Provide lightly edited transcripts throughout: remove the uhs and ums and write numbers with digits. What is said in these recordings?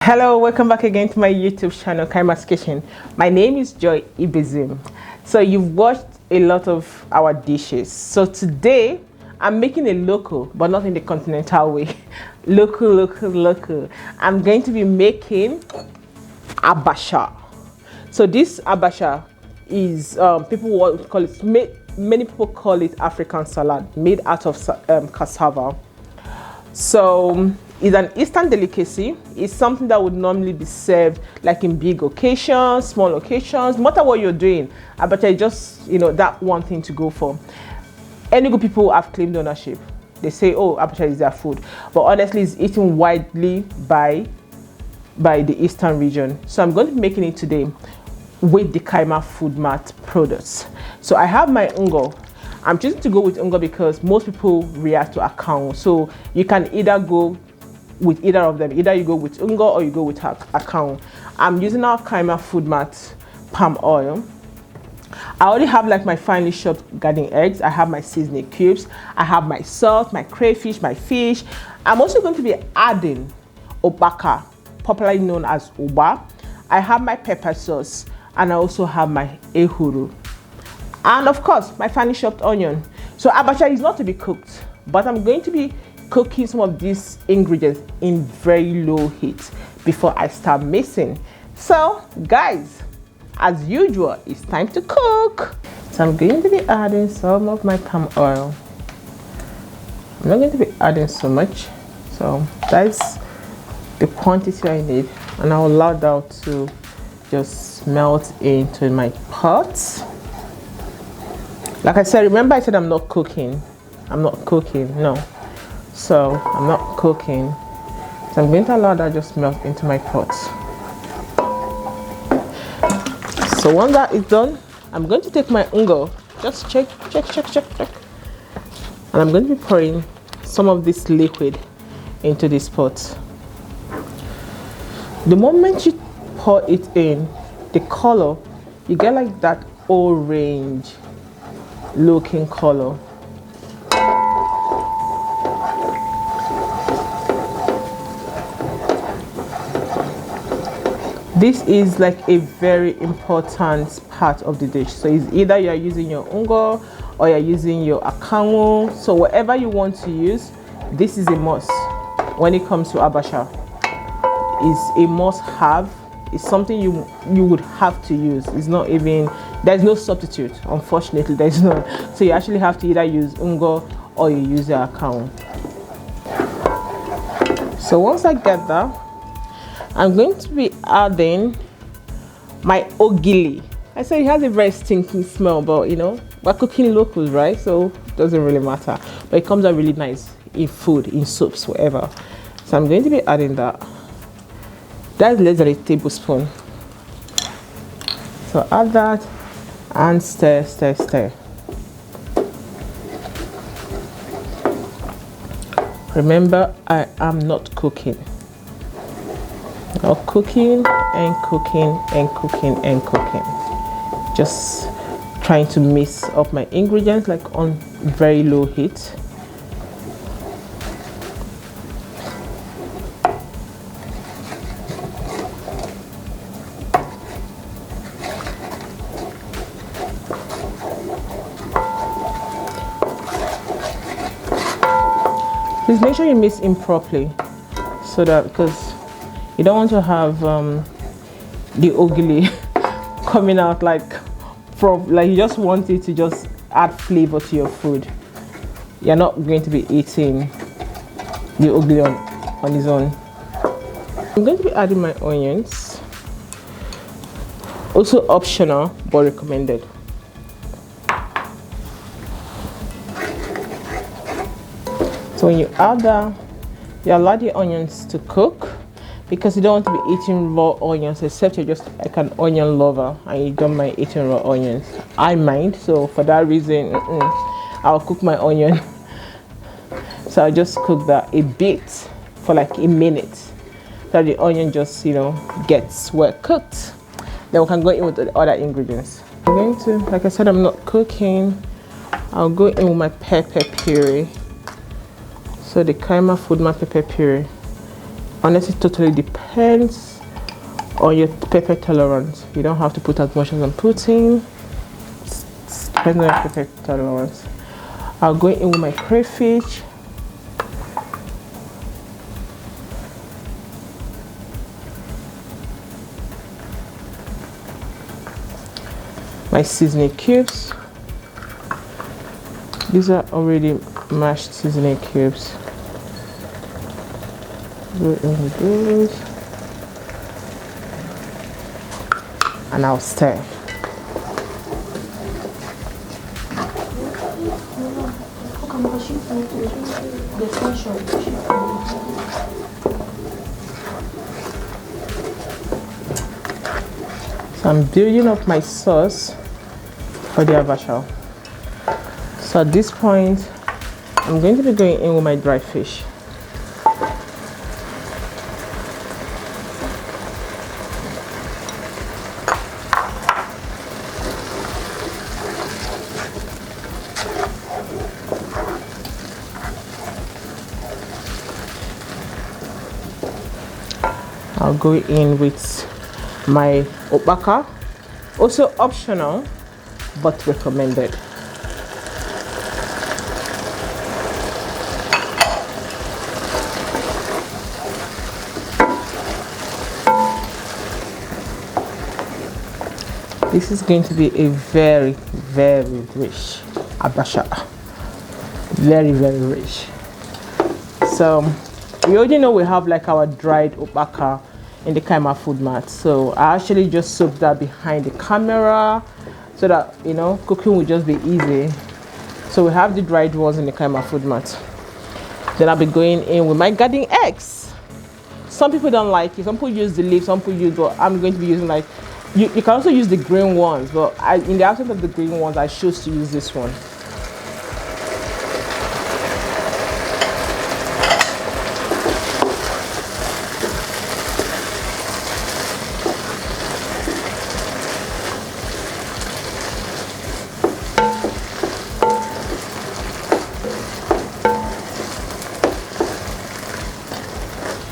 Hello, welcome back again to my YouTube channel, Kayima's Kitchen. My name is Joy Ibezim. So you've watched a lot of our dishes. So today I'm making a local, but not in the continental way. Local. I'm going to be making abacha. So this abacha is people call it, many people call it African salad, made out of cassava. So it's an Eastern delicacy. It's something that would normally be served like in big occasions, small occasions, no matter what you're doing. Abacha is just, that one thing to go for. Enugu people have claimed ownership. They say, oh, abacha is their food. But honestly, it's eaten widely by the Eastern region. So I'm going to be making it today with the Kayima Food Mart products. So I have my Ngwo. I'm choosing to go with Ngwo because most people react to akang. So you can either go with either of them. Either you go with Ngwo or you go with akang. I'm using our Kayima Food Mart palm oil. I already have like my finely chopped garden eggs. I have my seasoning cubes. I have my salt, my crayfish, my fish. I'm also going to be adding ukpaka, popularly known as uba. I have my pepper sauce, and I also have my ehuru. And of course, my finely chopped onion. So abacha is not to be cooked, but I'm going to be cooking some of these ingredients in very low heat before I start mixing. So guys, as usual, it's time to cook. So I'm going to be adding some of my palm oil. I'm not going to be adding so much. So that's the quantity I need. And I'll allow that to just melt into my pot. Like I said, remember I said I'm not cooking. I'm not cooking, no. So I'm not cooking. So I'm going to allow that just melt into my pot. So once that is done, I'm going to take my Ngwo. Just check. And I'm going to be pouring some of this liquid into this pot. The moment you pour it in, the color, you get like that orange looking color. This is like a very important part of the dish. So it's either you're using your Ngwo or you're using your akango. So whatever you want to use, this is a must when it comes to abacha. It's a must have. It's something you would have to use. It's not even, there's no substitute. Unfortunately, there's no. So you actually have to either use Ngwo or you use your akango. So once I get that, I'm going to be adding my ogiri. I said it has a very stinking smell, but we're cooking locals, right? So it doesn't really matter. But it comes out really nice in food, in soups, whatever. So I'm going to be adding that. That's less than a tablespoon. So add that and stir. Remember, I am not cooking. Not cooking and cooking. Just trying to mix up my ingredients like on very low heat. Please make sure you mix in properly, so that because you don't want to have the ogiri coming out like you just want it to just add flavor to your food. You're not going to be eating the ogiri on its own. I'm going to be adding my onions. Also optional but recommended. So when you add that, you allow the onions to cook, because you don't want to be eating raw onions, except you're just like an onion lover and you don't mind eating raw onions. I mind, so for that reason, I'll cook my onion. So I'll just cook that a bit for like a minute, so the onion just gets well cooked. Then we can go in with the other ingredients. I'm going to, like I said, I'm not cooking. I'll go in with my pepper puree. So the Kayima Food Mart pepper puree Honestly, it totally depends on your pepper tolerance. You don't have to put as much as I'm putting. It depends on your pepper tolerance. I'll go in with my crayfish. My seasoning cubes. These are already mashed seasoning cubes. Go in with those. And I'll stir. So I'm building up my sauce for the abacha. So at this point, I'm going to be going in with my dry fish. I'll go in with my ukpaka, also optional but recommended. This is going to be a very, very rich abacha. Very, very rich. So we already know we have like our dried ukpaka in the Kayima food mat. So I actually just soaked that behind the camera so that, you know, cooking will just be easy. So we have the dried ones in the Kayima food mat. Then I'll be going in with my garden eggs. Some people don't like it. Some people use the leaves, some people use, but I'm going to be using like, you can also use the green ones, but in the absence of the green ones, I chose to use this one.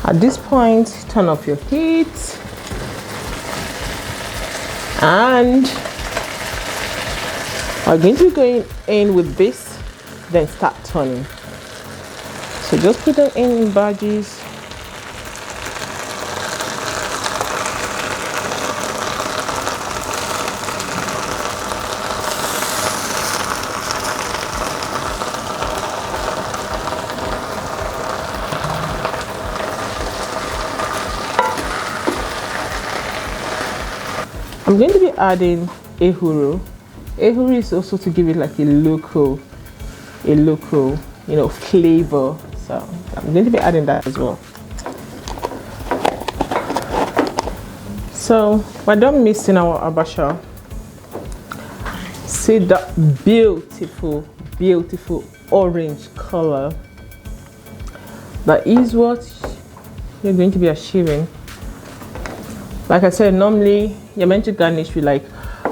At this point, turn off your heat and we're going to be going in with this, then start turning. So just put them in batches. I'm going to be adding ehuru. Ehuru is also to give it like a local, you know, flavor. So I'm going to be adding that as well. So we're done mixing our abacha. See that beautiful, beautiful orange color. That is what you're going to be achieving. Like I said, normally you're meant to garnish with like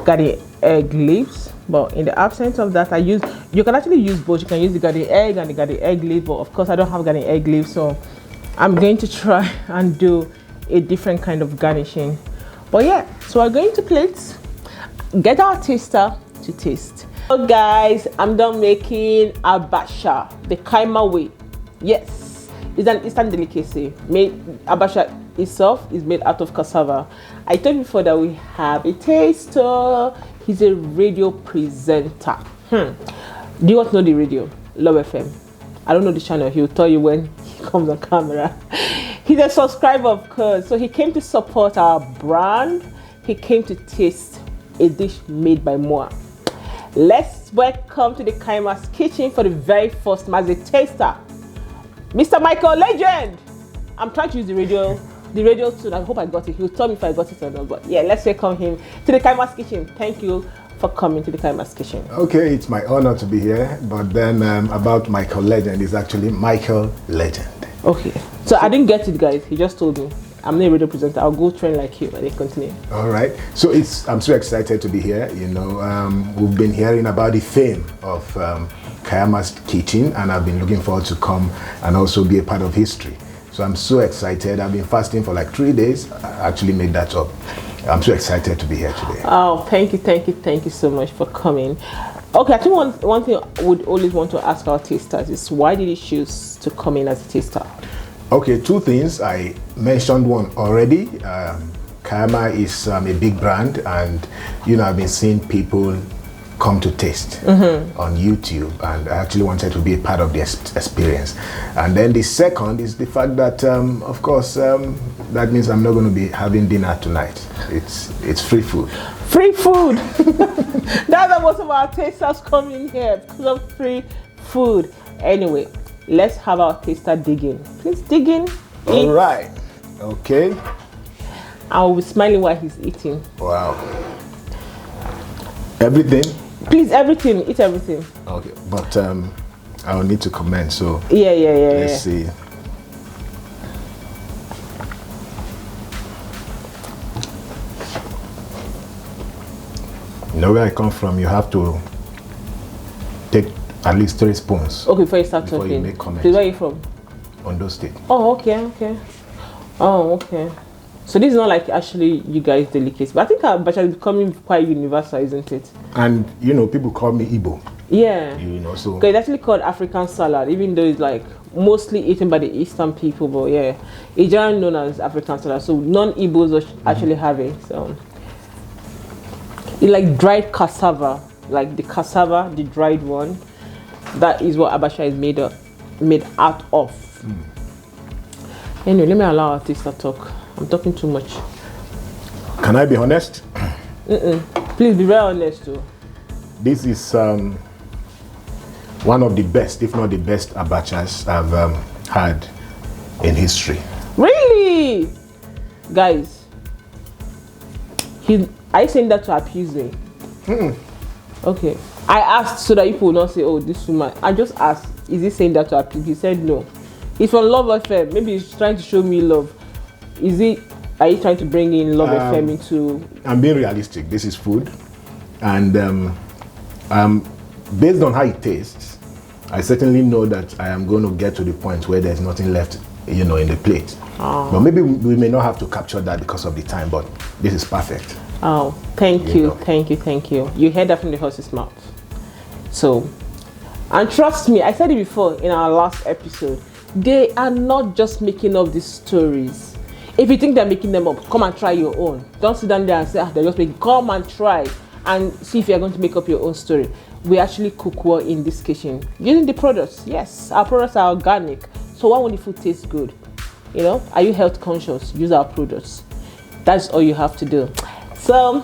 garden egg leaves, but in the absence of that, you can actually use both. You can use the garden egg and the garden egg leaf, but of course I don't have garden egg leaf, so I'm going to try and do a different kind of garnishing. But yeah, so we're going to plate, get our taster to taste. So guys, I'm done making abacha the Kayima way. Yes, it's an instant delicacy. Abacha itself is made out of cassava. I told you before that we have a taster. He's a radio presenter. Do you want to know the radio? Love FM. I don't know the channel. He'll tell you when he comes on camera. He's a subscriber, of course. So he came to support our brand. He came to taste a dish made by Moa. Let's welcome to the Kayima's kitchen for the very first time as a taster, Mr. Michael Legend. I'm trying to use the radio too. I hope I got it. He'll tell me if I got it or not. But yeah, let's welcome him to the Kayima's kitchen. Thank you for coming to the Kayima's kitchen. Okay, it's my honor to be here. But then about Michael Legend is actually Michael Legend. Okay. So I didn't get it, guys. He just told me. I'm not a radio presenter. I'll go train like you, and then continue. All right. So I'm so excited to be here. You know, we've been hearing about the fame of Kayima's kitchen, and I've been looking forward to come and also be a part of history. So I'm so excited. I've been fasting for like 3 days. I actually made that up. I'm so excited to be here today. Oh, thank you so much for coming. Okay, I think one thing I would always want to ask our tasters is, why did you choose to come in as a taster? Okay, 2 things. I mentioned one already. Kayima is a big brand, and I've been seeing people come to taste on YouTube, and I actually wanted to be a part of the experience. And then the second is the fact that, of course, that means I'm not going to be having dinner tonight. It's free food. Free food. That's why most of our tasters come in here, because of free food. Anyway, let's have our taster dig in. Please dig in. All right. Okay. I will be smiling while he's eating. Wow. Everything? Please, everything. Eat everything. Okay, but I will need to comment. So yeah. Let's see. You know where I come from, you have to take at least 3 spoons. Okay, before you start before talking. You make comments. Please, where are you from? Ondo State. Oh, okay. Oh, okay. So this is not like actually you guys' delicacy, but I think abacha is becoming quite universal, isn't it? And people call me Igbo. Yeah. So it's actually called African salad, even though it's like mostly eaten by the Eastern people, but yeah, it's generally known as African salad. So non-Igbos actually have it. So it's like dried cassava, like the cassava, the dried one. That is what abacha is made out of. Anyway, let me allow our taster talk. I'm talking too much. Can I be honest? Please be very honest too. This is one of the best, if not the best, abachas I've had in history. Really? Guys, are you saying that to appease me? Okay. I asked so that people will not say, oh, this woman. I just asked, is he saying that to appease? He said no. He's from Love FM. Maybe he's trying to show me love. Are you trying to bring in Love FM into... I'm being realistic. This is food. And based on how it tastes, I certainly know that I am going to get to the point where there's nothing left, in the plate. But maybe we may not have to capture that because of the time, but this is perfect. Oh, thank you. You heard that from the horse's mouth. So, and trust me, I said it before in our last episode, they are not just making up these stories. If you think they're making them up, come and try your own. Don't sit down there and say, they're just making. Come and try and see if you're going to make up your own story. We actually cook well in this kitchen using the products. Yes, our products are organic. So why won't the food taste good? Are you health conscious? Use our products. That's all you have to do. So,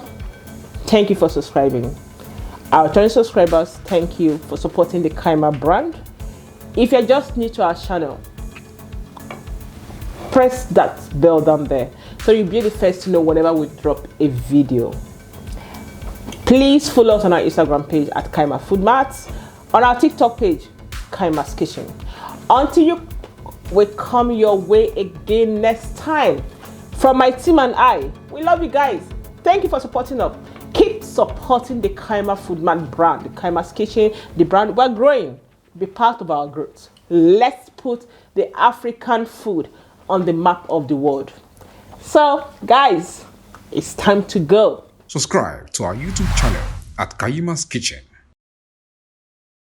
thank you for subscribing. Our returning subscribers, thank you for supporting the Kayima brand. If you're just new to our channel, press that bell down there so you'll be the first to know whenever we drop a video. Please follow us on our Instagram page at Kayima Food Marts, on our TikTok page, Kayima's Kitchen. Until we come your way again next time, from my team and I, we love you guys. Thank you for supporting us. Keep supporting the Kayima Food Mart brand, the Kayima's Kitchen, the brand. We're growing. Be part of our growth. Let's put the African food on the map of the world. So, guys, it's time to go. Subscribe to our YouTube channel at Kayima's Kitchen.